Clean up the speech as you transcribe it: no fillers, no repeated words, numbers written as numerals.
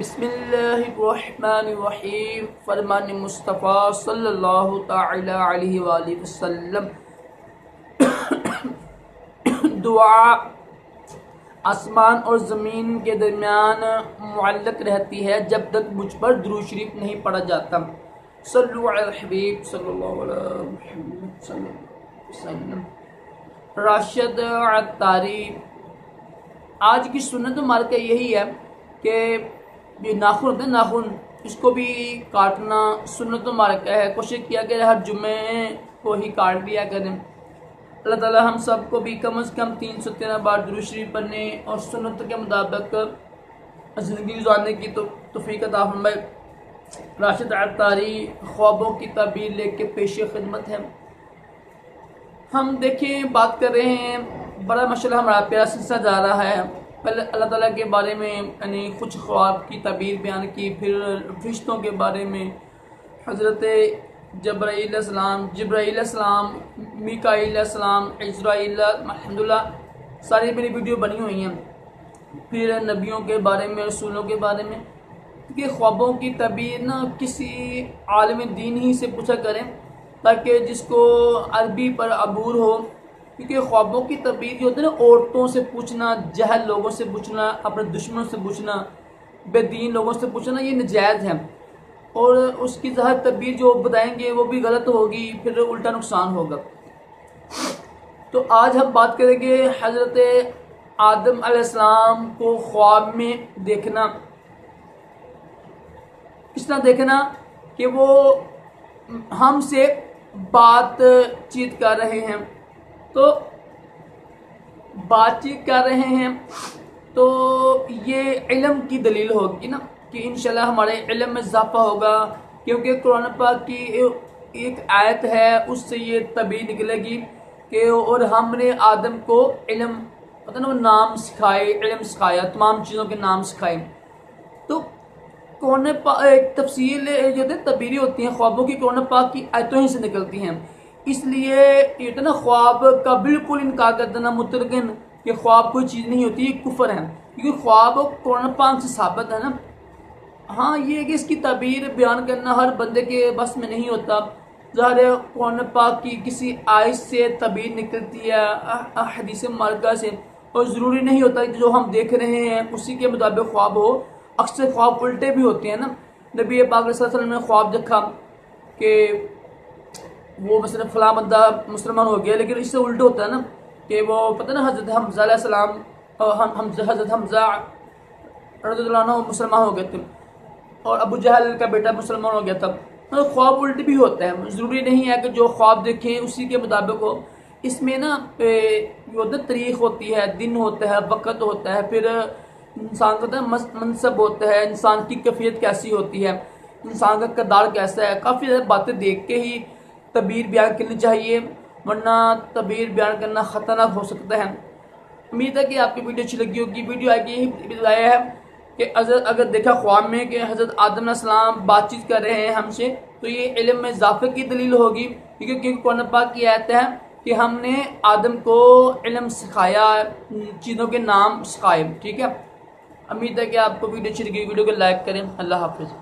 بسم اللہ الرحمن الرحیم فرمان مصطفیٰ صلی اللہ تعالی علیہ وآلہ وسلم۔ دعا آسمان اور زمین کے درمیان معلق رہتی ہے جب تک مجھ پر درود شریف نہیں پڑھا جاتا۔ صلو علی الحبیب صلی اللہ علیہ محمد صلی اللہ علیہ وسلم۔ راشد عطاری۔ آج کی سنت مبارکہ یہی ہے کہ یہ ناخن ہوتے ہیں، ناخن اس کو بھی کاٹنا سنت مبارکہ ہے۔ کوشش کیا کہ ہر جمعے کو ہی کاٹ لیا کریں۔ اللہ تعالی ہم سب کو بھی کم از کم 313 بار درود شریف پڑھنے اور سنت کے مطابق زندگی گزارنے کی توفیق عطا فرمائے۔ راشد عطاری خوابوں کی تعبیر لے کے پیش خدمت ہے۔ ہم دیکھیں بات کر رہے ہیں، بڑا ماشاءاللہ ہمارا پیارا سلسلہ جا رہا ہے۔ پہلے اللہ تعالیٰ کے بارے میں یعنی کچھ خواب کی تعبیر بیان کی، پھر فرشتوں کے بارے میں حضرت جبرائیل علیہ السلام، میکائیل علیہ السلام، عزرائیل، الحمدللہ ساری میری ویڈیو بنی ہوئی ہیں۔ پھر نبیوں کے بارے میں، رسولوں کے بارے میں، کہ خوابوں کی تعبیر نہ کسی عالم دین ہی سے پوچھا کریں تاکہ جس کو عربی پر عبور ہو، کیونکہ خوابوں کی تعبیر جو ہوتی ہے نا، عورتوں سے پوچھنا، جہل لوگوں سے پوچھنا، اپنے دشمنوں سے پوچھنا، بے دین لوگوں سے پوچھنا، یہ نجائز ہے، اور اس کی ظاہر تعبیر جو بتائیں گے وہ بھی غلط ہوگی، پھر الٹا نقصان ہوگا۔ تو آج ہم بات کریں گے حضرت آدم علیہ السلام کو خواب میں دیکھنا۔ کس طرح دیکھنا کہ وہ ہم سے بات چیت کر رہے ہیں، تو بات چیت کر رہے ہیں تو یہ علم کی دلیل ہوگی نا، کہ انشاءاللہ ہمارے علم میں اضافہ ہوگا، کیونکہ قرآن پاک کی ایک آیت ہے، اس سے یہ تعبیر نکلے گی کہ اور ہم نے آدم کو علم پتہ نا وہ نام سکھائے، علم سکھایا، تمام چیزوں کے نام سکھائے۔ تو قرآن پاک تفصیل جو تعبیریں ہوتی ہیں خوابوں کی، قرآن پاک کی آیتوں ہی سے نکلتی ہیں۔ اس لیے یہ تو نا خواب کا بالکل انکار کر دینا مطلقاً کہ خواب کوئی چیز نہیں ہوتی، یہ کفر ہے، کیونکہ خواب قرآن پاک سے ثابت ہے نا۔ ہاں یہ ہے کہ اس کی تعبیر بیان کرنا ہر بندے کے بس میں نہیں ہوتا، ظاہر ہے قرآن پاک کی کسی آیت سے تعبیر نکلتی ہے، حدیث مبارکہ سے، اور ضروری نہیں ہوتا کہ جو ہم دیکھ رہے ہیں اسی کے مطابق خواب ہو۔ اکثر خواب الٹے بھی ہوتے ہیں نا۔ نبی پاک صلی اللہ علیہ وسلم نے خواب دیکھا کہ وہ مثلا فلاں بندہ مسلمان ہو گیا، لیکن اس سے الٹا ہوتا ہے نا کہ وہ پتہ نا حضرت حمزہ علیہ السلام، حضرت حمزہ رضی اللہ عنہ مسلمان ہو گئے تھے، اور ابو جہل کا بیٹا مسلمان ہو گیا تھا۔ خواب الٹ بھی ہوتا ہے، ضروری نہیں ہے کہ جو خواب دیکھیں اسی کے مطابق ہو۔ اس میں نا تاریخ ہوتی ہے، دن ہوتا ہے، وقت ہوتا ہے، پھر انسان کا منصب ہوتا ہے، انسان کی کیفیت کیسی ہوتی ہے، انسان کا کردار کیسا ہے، کافی زیادہ باتیں دیکھ کے ہی تعبیر بیان کرنی چاہیے، ورنہ تعبیر بیان کرنا خطرناک ہو سکتا ہے۔ امید ہے کہ آپ کی ویڈیو اچھی لگی ہوگی۔ ویڈیو آگے یہی بتایا ہے کہ اگر دیکھا خواب میں کہ حضرت آدم علیہ السلام بات چیت کر رہے ہیں ہم سے، تو یہ علم میں اضافے کی دلیل ہوگی، کیونکہ قرآن پاک کی آیت ہے کہ ہم نے آدم کو علم سکھایا، چیزوں کے نام سکھائے۔ ٹھیک ہے، امید ہے کہ آپ کو ویڈیو اچھی لگی، ویڈیو کو لائک کریں۔ اللہ حافظ۔